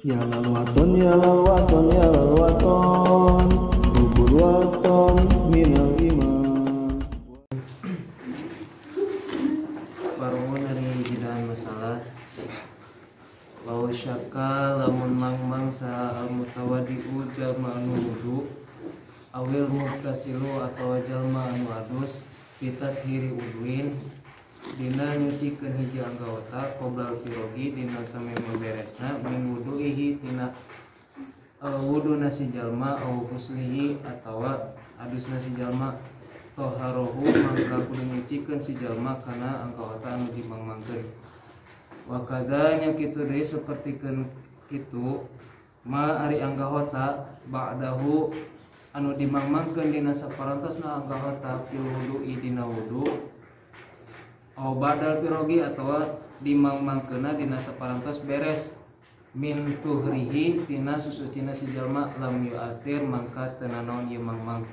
Ya lalwaton, ya lalwaton, ya lalwaton, rubul waton minal iman. Baru dari jidahan masalah lau syaka lamun mang sa al mutawadi'u jalma anu wudu awil muktasilu atau jalma anu adus pitat hiri udwin dina nyucikeun hiji anggota qoblal firogi dina sameme beresna min wuduihi tina wudu nasi jalma au ghuslihi atawa adusna si jalma toharohu mangka kudu nyucikeun si jalma kana anggota anu dimangmangkeun wa kadanya kitu deui sapertikeun kitu ma ari anggota ba'dahu anu dimangmangkeun dina saparantosna anggota fil wudu'i dina wudu au badal firogi atawa dimangmangkeunna dina saparantos beres min tuhrihi tina susucina si jalma lam yu'athir mangka teu nanaon ieu mangmang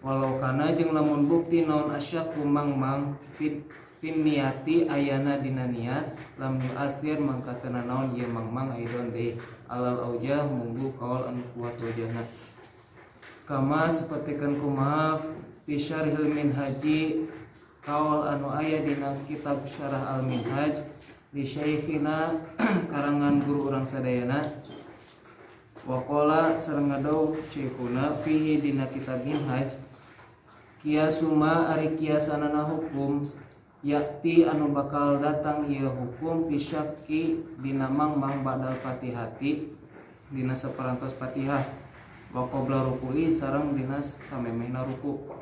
walau kana jeung lamun bukti naon asyaku mangmang fin niati ayana dina niat lam yu'athir mangka teu nanaon ieu mangmang aidon deui alal aujah munggu kaul anu kuat wajahna kama sapertikeun kumaha fi syarhil minhaji kaul anu aya dina kitab syarah al-minhaj li syaikhina karangan guru urang sadayana wa qala sareng ngadau syekhuna fihi dina kitab minhaj kiasuma ari kiasanana hukum yakti anu bakal datang ieu hukum fi syakki dina mangmang ba'dal fatihati dina saparantos fatihah wa qabla ruku'i sareng dina samemehna ruku'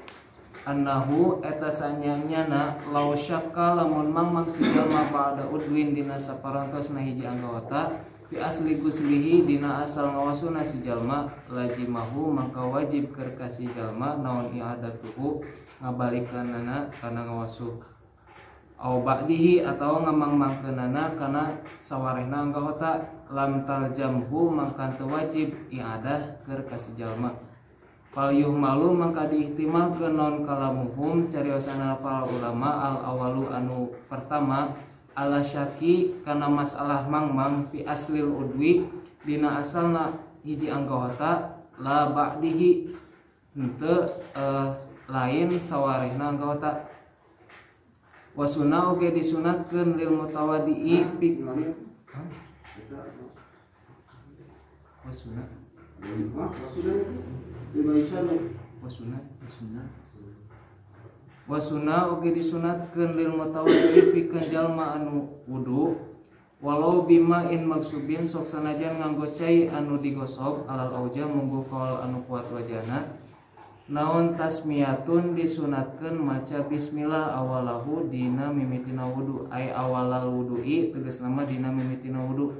annahu eta sanyanyana law syakka lamun mangmang si jalma ba'da udwin dina saparantosna hiji anggota fi asli guslihi dina asal ngawasuna si jalma lajimahu mangka wajib keur ka si jalma naon i'adatuhu ngabalikeunana kana ngawasuh au ba'dihi atawa ngamangmangkeunana kana sawarehna anggota lam taljamhu mangka teu wajib i'adah keur ka si jalma fal yuhmalu mangka diihtimalkeun non kalamuhum cariosana para ulama al awalu anu pertama ala syaki kana masalah mangmang fi aslil udwi dina asalna hiji anggota la ba'dihi henteu lain sawarehna anggota wasuna oge disunatkeun lil mutawadi'i pik wasuna oge disunatkeun lil mutawadi'i pikeun jalma anu wudu walau bima in maksubin sok sanajan nganggo cai anu digosok alal auja munggu kaul anu kuat wajana naon tasmiyatun disunatkeun maca bismillah awalahu dina mimitina wudu ay awalal wudu'i tegas nama dina mimitina wudu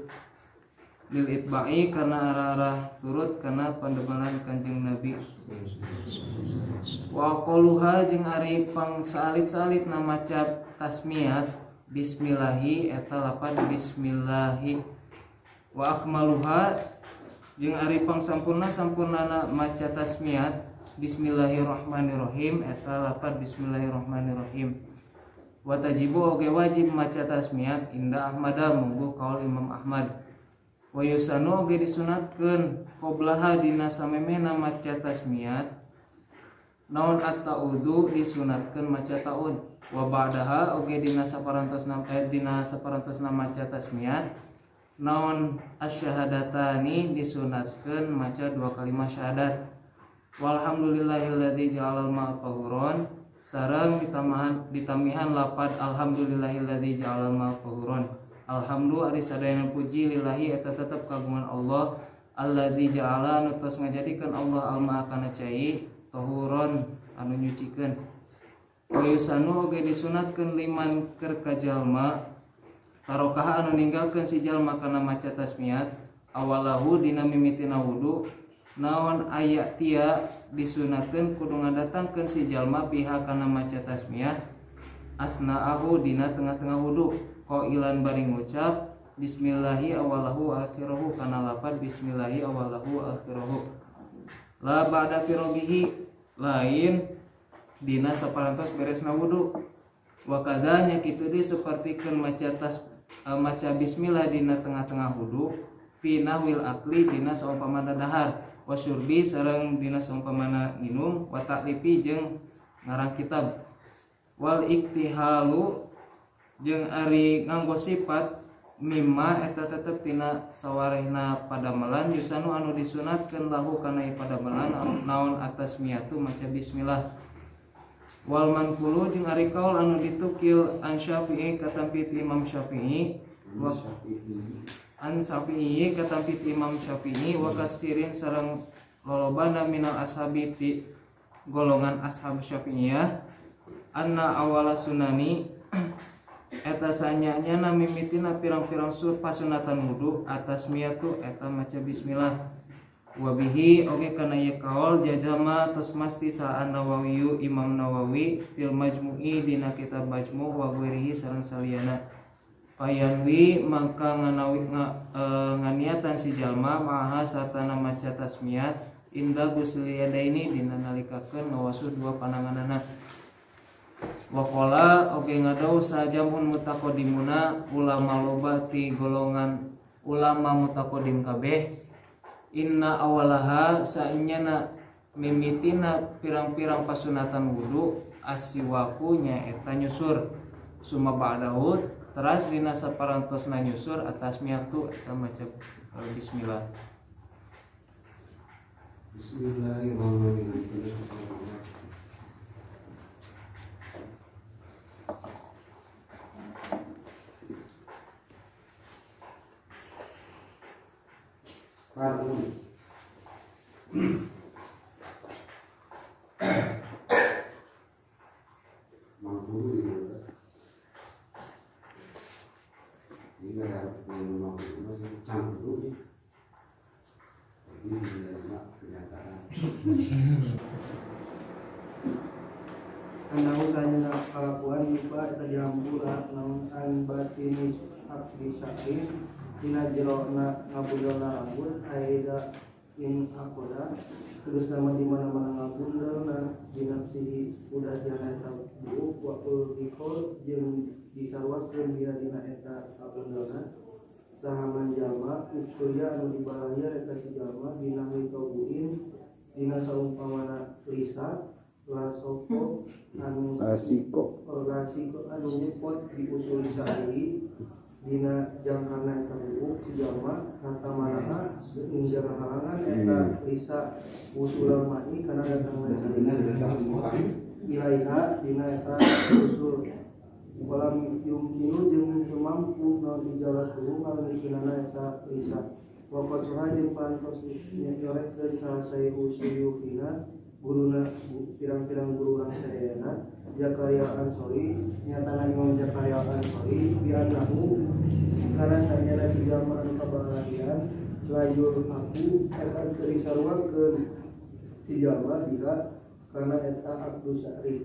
lil itba'i karena arah-arah turut karena pandebalan Kanjeng Nabi wa qaluha jeung ari pangsalit-salit na maca tasmiyat bismillahi eta lapan bismillahi wa akmaluha jeung ari pangsampurna maca tasmiyat bismillahirrahmanirrahim eta lapan bismillahirrahmanirrahim wa tajibu oge wajib maca tasmiyat inda Ahmada munggu kaul Imam Ahmad wa yusanu oge disunatkeun qoblaha dina samemehna maca tasmiyat naon at-ta'udzu disunatkeun maca ta'ud wa ba'daha oge dina saparantosna maca tasmiyat naon asyhadatani disunatkeun maca dua kalimat syahadat walhamdulillahilladzi ja'alal ma'a tahuron sareng ditamihan lapad alhamdulillahilladzi ja'alal ma'a tahuron alhamdulillah ari sadayana puji lillahi eta tetep kagungan Allah alladzi ja'ala anu tos ngajadikeun Allah alma kana cai tahuron anu nyucikeun wa yusanu oge disunatkeun liman keur ka jalma tarokaha anu ninggalkeun si jalma kana maca tasmiyat awalahu dina mimitina wudu naon ayat tia disunatkeun kudu ngadatangkeun si jalma pihak kana maca tasmiyat asna'ahu dina tengah-tengah wudu qailan bari ngucap bismillahi awalahu akhirahu kana lapan bismillahi awalahu akhirahu la ba'da firogihi lain dina saparantos beresna wudu wa kadanya kitu deui sapertikeun maca bismillah dina tengah-tengah wudu fi nahwil akli dina saumpamana dahar wa syurbi sareng dina saumpamana nginum wa ta'lifi jeung ngarang kitab wal iktihalu jeung ari nganggo sifat mimma eta tetep tina sawarehna padamelan yusanu anu disunatkeun lahu kana padamelan naon atas miatu maca bismillah wal manqulu jeung ari kaul anu ditukil an Syafi'i katampi Imam Syafi'i wa an Syafi'i katampi Imam Syafi'i wa kasirin sareng lolobana minal ashabi ti golongan ashab Syafi'iyah anna awala sunani eta sanyanya mimitina pirang-pirang pasunatan wudu atas miatu eta maca bismillah wabihi oge kana ye kaul jazama tos masti sa Nawawi Imam Nawawi fil majmu'i dina kitab majmu' wa ghairihi sareng saliyana payanwi maka nganiatan si jalma maha satana maca tasmiyat inda ghusli yadaini dina nalikakeun ngawasu dua pananganana waqala oge ngadau sajamun mutaqaddimuna ulama loba ti golongan ulama mutaqaddim kabeh inna awalaha sanyana mimitina pirang-pirang pasunatan wudu asiwaku nya eta nyusur summa ba'dahu teras dina saparantosna nyusur atas miatu eta maca bismillah. Bismillahirrahmanirrahim. Anahu sanyana kalakuan yuba eta dihampura namun an batinis abdi syakrin dina jerona ngabudona rambut aida in akoda terus nama di mana-mana ngabundelna dina si udah jana eta buuk wa ulbikol jeung disarwaskeun dia dina eta abundelna sahaman jalma ustuya anu dibalaya eta si jalma dina mitobuin dina saumpamana lisan lasoko anu lasiko anu nyepot di usul sahari dina jangkana eta buuk si jalma kata manaha injang halangan eta lisa usul mani kana datang ilaiha dina eta usul walam yumkinu jeung mampu naon ijalah dulu kalau dikinana eta lisa wapat surah jeung pantos nyorek dari salah saya usuyufina guruna pirang-pirang guru urang sadayana Zakaria Ansori nyatana Imam Zakaria Ansori bianahu karena sanyana si jalma anu kabalahian layur aku akan kerisarwakeun si jalma jika karena eta abdu syari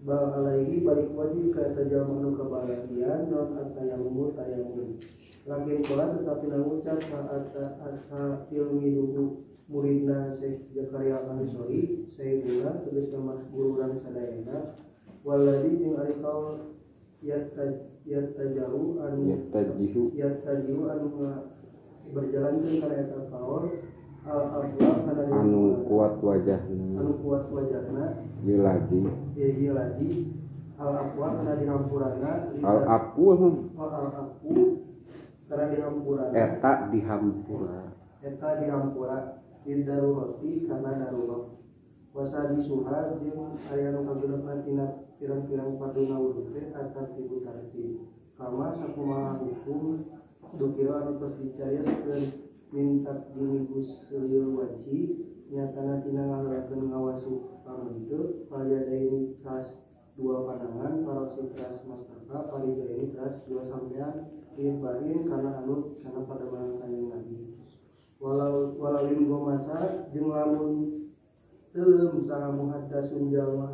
bal alaihi balik wajib ka eta jalma anu kabalahian non atayamu tayamun lakin pola tetapi nangucap saat ilmi dulu muridna Syekh Zakaria Ansori sayyidina tulis nama guru urang sadayana waladi jeung ari kaul yattajihu anu berjalan kana eta kaul al-afwa kana anu kuat wajahna yiladi al-afwa kana dihampurana al-afu kana dihampurana eta dihampura darurati karena darurat wasadi suhar jeung aya nu kagenepan tina pirang-pirang paduna wudu teh akan tibu tartib kama sakumaha hukum dukira anu tos dicarioskeun mintak dinigus seuleuh waji nyatana tina ngalakeun ngawasu pamenteu payadaini kas dua pandangan paroksi keras mastaka palidaini keras dua sampean ibain karena anut kana pada barang kanjeng Nabi walalin gomasa jeung lamun teu saha muhaddasun jalma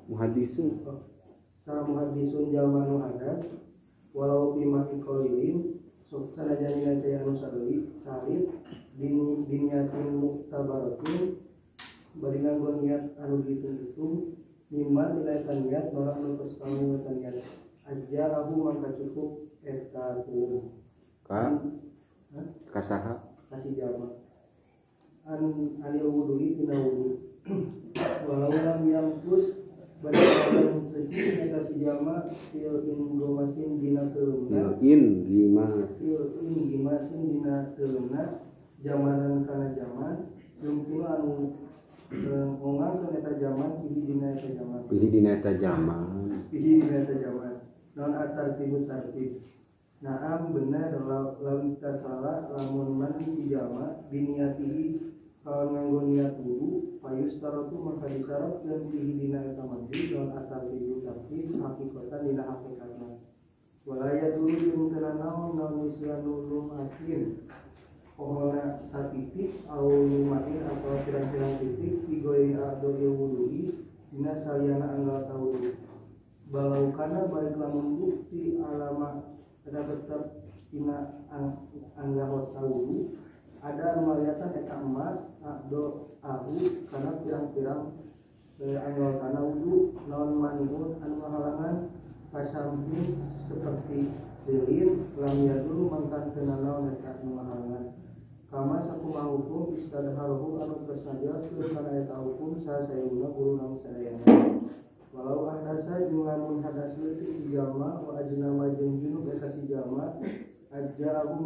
muhaddisun saha muhaddisun jalma anu hadas walau bima iqolin sok sanajan dina caya anu salit dinyatin muktabaratin bari nganggo niat anu dihitung-hitung mimma nilai niat barang anu tos kamu niat aja aku mangka cukup eta tu kasaha kasih jama an wuduhi tina wudu walau lam yamkus badalan seukeut eta si jama fil ingomasin dina teulna fil ingomasin dina teulna jamanan kana zaman mungkin anu ngongangkeun eta zaman pilih dina eta zaman non atartibut tartib naam bener lawita salah lamun mandi si jama biniatihi kalau nganggo niat wudu payus tarotu maka disyarat dan pilih dina eta mandi non atartibut tartib hakikatan dina hakikatna walaya dulu jeung teu naon naon nisyanu lumatin pokoknya satitik au lumatin atau pirang-pirang titik digoi ado wuduhi dina saliyana anggal tawudu balau kana baik lamun bukti alama ada tetap tina anggal tawudu ada maliatan eta emas ado ahu kana pirang-pirang anggal kana wudu non manihun anu halangan pasamping seperti lilin lam yadulu mangkan teu naon eta anu halangan kama sakumaha hukum istadharuhu anu tersadia kana eta hukum sasayuna guru nang sadayana walau ahdasa jeung lamun hadas leutik si jalma wa ajnama jeung junub eta si jalma aja aku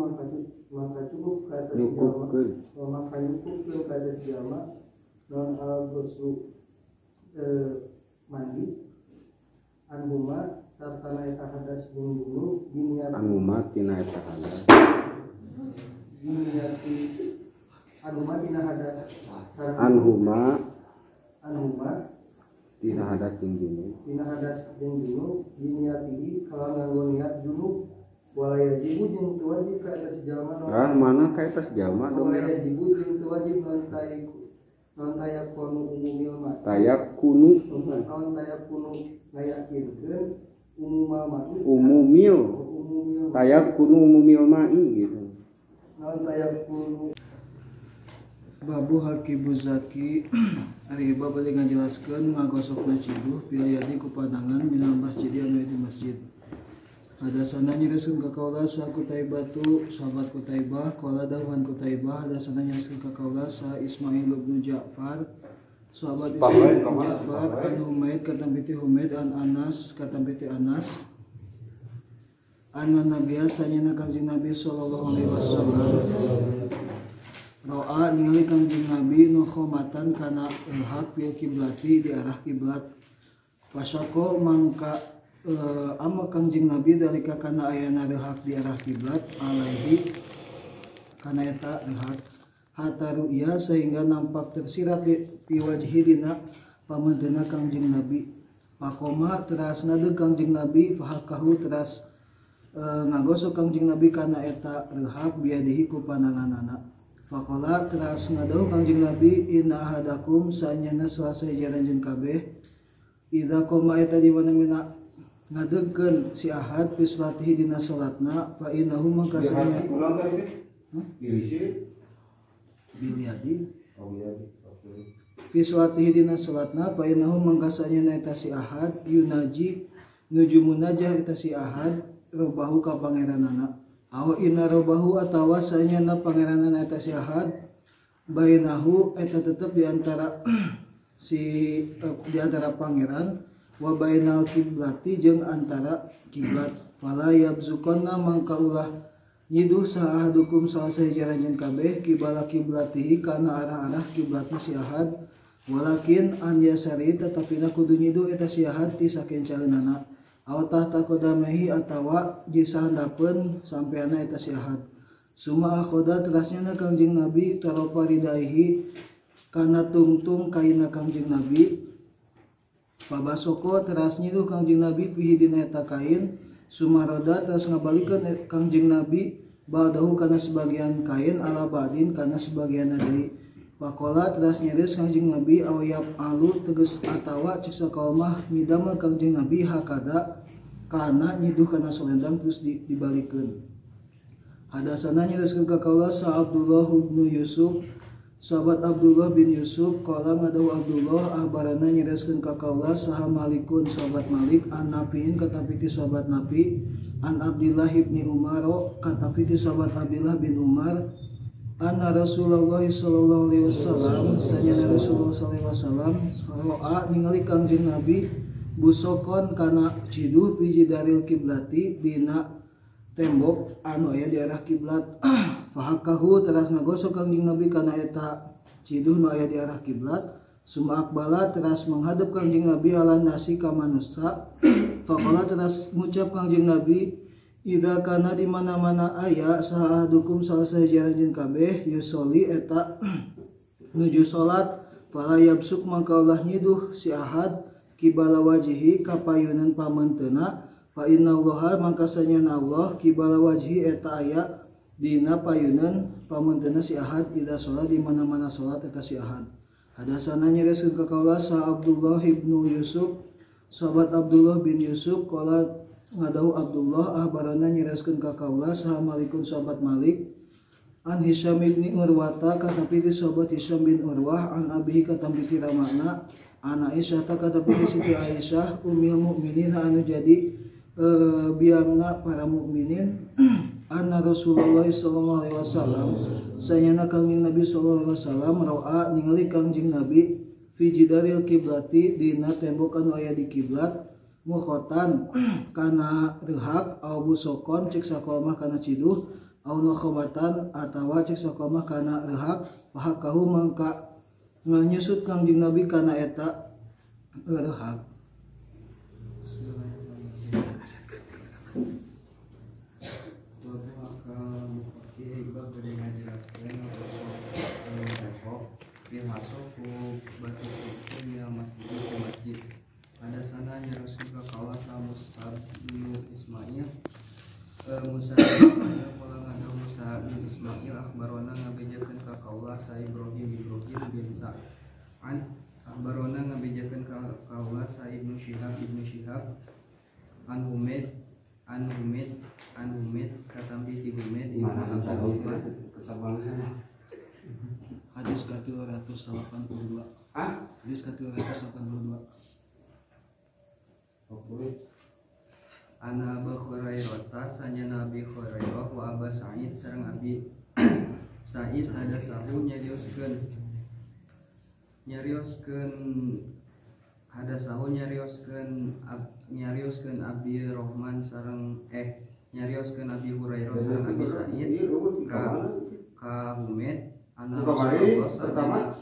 maka cukup ka eta si jalma wa maka cukup ka eta si jalma non al-ghuslu mandi anhuma sarta eta hadas jeung junub biniat anhuma tina eta hadas anhuma tina hadas jeung junub diniatihi kalau nganggo niat junub walaya jibu jeung teu wajib ka eta si jalma mana ka eta si jalma walaya jibu jeung teu wajib non tayakunu umumil ma tayakunu ngayakinkeun tayakunu umumil ma'i gitu Babu Hakibu Zaki ari bab bade ngajelaskeun ngagosokna ciduh piliyadi ku padangan minal masjid anu di masjid. Hadasana nyieuskeun ka kaula sa Qutaibatu sahabat Qutaibah qala dawuhan Qutaibah hadasana nyieuskeun ka kaula sa Ismail bin Ja'far sahabat Ismail bin Ja'far an Humaid katampi Humaid an Anas katampi Anas anna nabiyya sanyana kanjeng Nabi sallallahu alaihi wasallam ro'a ningali kanjeng Nabi nukhomatan kana ilhaq bil kiblati di arah kiblat pasako mangka amma kanjeng Nabi dalika kana ayana ilhaq di arah kiblat alaihi kana eta ilhaq hatta ru'ya sehingga nampak tersirat di wajhi dina pamanteuna kanjeng Nabi pakoma terasna deuk kanjeng Nabi fahakahu teras ngagosok kanjeng Nabi kana eta ilhaq biadihi ku pandanganana faqala teras ngadau kanjeng Nabi inna ahadakum sanyana selasa jaranjeun kabeh idza qoma eta di mana ngadegkeun si ahad fi salatihi dina salatna fa innahu mangkasanya biliadi fi salatihi dina salatna fa innahu mangkasanya eta si ahad yunaji nuju munajah eta si ahad robahu ka pangeranana aw inna robahu atawa sanyana pangeranana eta si ahad bainahu eta tetep di antara di antara pangeran wa bainal kiblati jeung antara kiblat fala yabzuqanna mangka ulah nyiduh sahadukum salah sajaranjeun kabeh kibala kiblatihi kana arah-arah kiblatna si ahad walakin an yasari tetapina kudu nyiduh eta si ahad ti sakencaeunana aw tahta qadamehi atawa jisandapeun sampeana eta si ahad suma akhoda terasnya kanjeng Nabi taropa ridaihi kana tungtung kaina kanjeng Nabi pabasoko teras nyiduh kanjeng Nabi pihi dina eta kain suma roda teras ngabalikeun kanjeng Nabi badahu kana sebagian kain ala badin kana sebagian deui pakola teras nyeres kanjeng Nabi awyab alu teges atawa cik sakalmah midamel kanjeng Nabi hakada kana nyiduh kana selendang terus dibalikeun hadasana nyereskeun ka kaula sa Abdullah bin Yusuf Sahabat Abdullah bin Yusuf qala ngadawu Abdullah ahbarana nyereskeun ka kaula saha Malikun sahabat Malik an Nafi'in kata piti sahabat Nafi an Abdullah bin Umar kata piti sahabat Abdullah bin Umar anna Rasulullah sallallahu alaihi wasallam sanyana Rasulullah sallallahu alaihi wasallam roa ningali Kangjeng Nabi busokon kana ciduh biji daril kiblati dina tembok anu aya di arah kiblat. Fahakahu teras ngagosok Kangjeng Nabi kana eta ciduh nu aya di arah kiblat. Suma akbala teras menghadap Kangjeng Nabi ala nasi ka manusia. Faqala teras ngucap Kangjeng Nabi idza kana di mana-mana aya saha ahadukum salah sahajanjeun kabeh yusoli eta nuju salat fala yabsuk mangka ulah nyiduh si ahad kibala wajihi ka payunan pamenteuna fa innallaha mangka sanyana Allah kibala wajhi eta aya dina payunan pamenteuna si ahad ida salat di mana-mana salat eta si ahad. Hadasana nyereskeun ka kaula sa Abdullah ibnu Yusuf sahabat Abdullah bin Yusuf qala ngadawu Abdullah ahbarana nyereskeun ka kaula saha Malikun sahabat Malik an Hisyam bin Urwata kata piti sahabat Hisyam bin Urwah an abihi kata piti ramana an Aisyah kata piti Siti Aisyah ummul mukminin anu jadi biangna para mukminin anna Rasulullah sallallahu alaihi wasallam sayana Kangjeng Nabi sallallahu alaihi wasallam ra'a ningali Kangjeng Nabi fi jidaril kiblati dina tembok anu aya di kiblat mukhotan kana rehak au busokon cek sakolmah kana ciduh au nukhobatan atawa cek sakolmah kana rehak fahakahu mangka nganyusut Kangjeng Nabi kana eta rehak. Masuk ke batu putih masjid ke masjid. Ada sananya Rasulullah kaula sama Musa bin Ismail. Musa bin Ismail kalau ada Musa bin Ismail akhbarona ngabejakeun ka kaula sa Ibrahim bin Sa'an akhbarona ngabejakeun ka kaula sa Ibnu Syihab an Humaid katambi ti Humaid Ibnu Abdullah Hadis ke-282. Hadis ke-282. Ana Abu Hurairah sanyana Abi Hurairah wa Aba Sa'id sareng Abi Sa'id ada sahu nyarioskeun Abi Rahman sareng nyarioskeun Abi Hurairah sareng Abi Sa'id ka Humaid ana Rasulullah sallallahu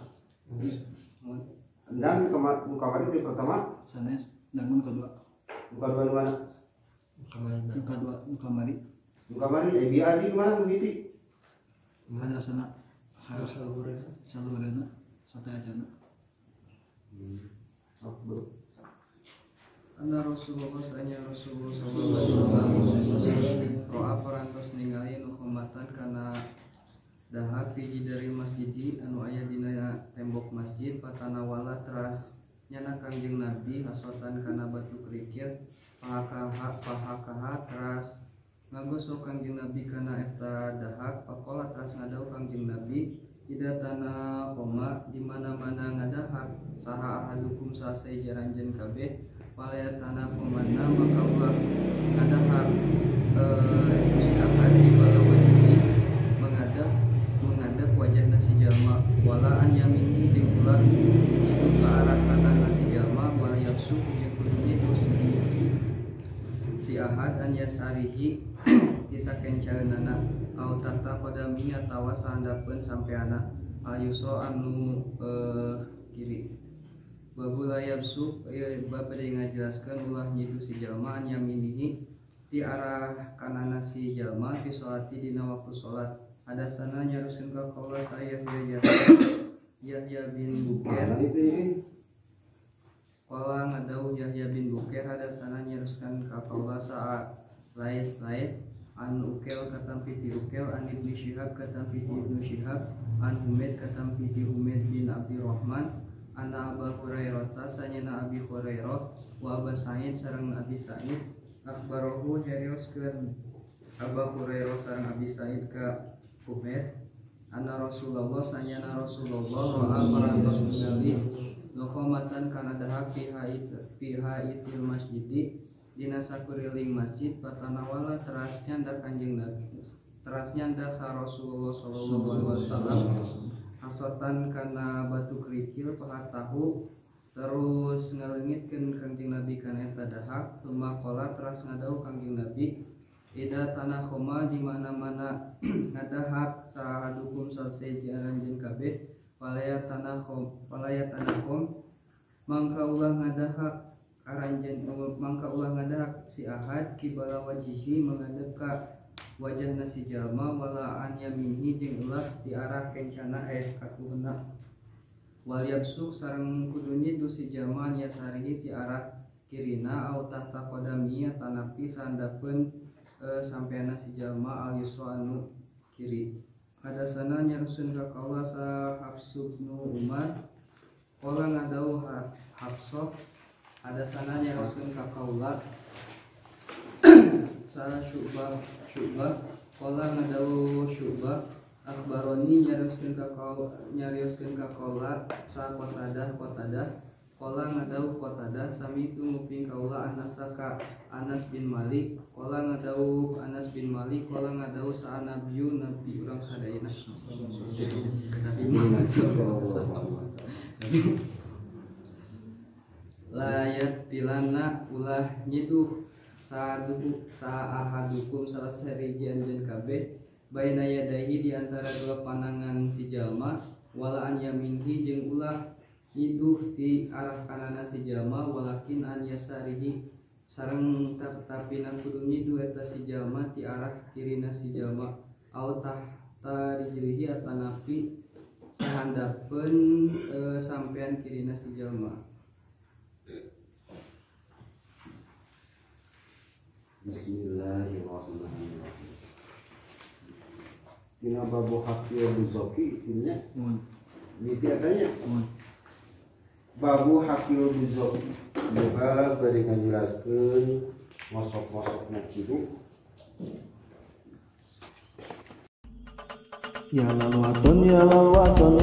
dan kamari itu pertama sanes dan kedua mana kamari biari mana begitu ada sana harus salurena satayana ana Rasulullah sallallahu alaihi wasallam roa parantos ningali nukhomatan kana dahak biji dari masjidi anu aya dina tembok masjid patanawala teras nyana Kangjeng Nabi hasotan kana batu kerikil pahakaha teras ngagosok Kangjeng Nabi kana eta dahak pakola teras ngadau Kangjeng Nabi ida tanah koma di mana-mana ngadahak saha ahadukum sasaejaranjeun kabeh palaya tanah komanna maka ulah ngadahak itu si ahad di balawan ini menghadap wajah nasi jalma wala an yamini jeung ulah hidup ke arah kanan nasi jalma wal yabsu jeung kudunya si ahad an yasarihi kisah kencaeunana au tahta qadami atawa sahandapeun sampeana al yuso anu kiri babula yabsu bab bade ngajelaskeun ulah nyidu si jalma an yaminihi ti arah kanan nasi jalma fi sholati dina waktu salat. Ada sana nyaruskeun ka kaula saya Yahya bin Bukair. Qala ngadau Yahya bin Bukair ada sana nyaruskeun ka kaula sa Lais an Ukel katam piti Ukel an Ibnu Syihab katam piti Ibnu Syihab an Humaid katam piti Humaid bin Abdurrahman anna Abu Hurairah sanyana Abi Hurairah wa Abu Sa'id sareng Abi Sa'id akhbarahu nyarioskeun Abu Hurairah sareng Abi Sa'id ka Humaid anna Rasulullah sanyana Rasulullah ra'a parantos ningali nukhamatan kana dahak piha itil masjidi dina sakuriling masjid patanawala teras nyandar kanjeng Nabi teras nyandar sa Rasulullah sallallahu alaihi wasallam asotan kana batu kerikil pahatahu terus ngalengitkeun kanjeng Nabi kana eta dahak lumaqala teras ngadau kanjeng Nabi ida tanah koma di mana-mana ngadahak sahadukum salseji aranjeun kabeh palaya tanah khom mangka ulah ngadahak aranjeun mangka ulah ngadahak si ahad kibala wajihi menghadap ka wajahna si jalma wala an yaminhi jeung ulah di arah kencana kakuhna wal yabsuk sareng kudu nyidu si jalma nya sarihi ti arah kirina au tahta qadami tanapi sandapeun sampeana si jalma al yusra anu kiri. Hadasana nyarusun ka kaula sa Hafs bin Umar qala ngadau Hafsah hadasana nyarusun ka kaula sa Syu'bah qala ngadau Syu'bah akhbaroni nyarioskeun ka kaula sa Qatadah qala ngadau Qatadah sami tu nguping kaula Anas bin Malik qala ngadau Anas bin Malik qala ngadau sa nabi urang sadayana Nabi Muhammad sallallahu alaihi wasallam layat pilana ulah nyiduh sa ahadukum salah sariji anjeun kabeh baina yadaihi di antara dua panangan si jalma wala an yaminhi jeung ulah nyiduh di arah kanana si jalma walakin an yasarihi sareng tapina kudu nyiduh eta si jalma di arah kirina si jalma au tahta rijlihi atanapi sahandapeun sampean kirina si jalma. Bismillahirrahmanirrahim. Tina babu hakil buzoki intinya niti adanya babu hakil buzoki juga beri ngajelaskeun mosok-mosokna ciduk ya lalwaton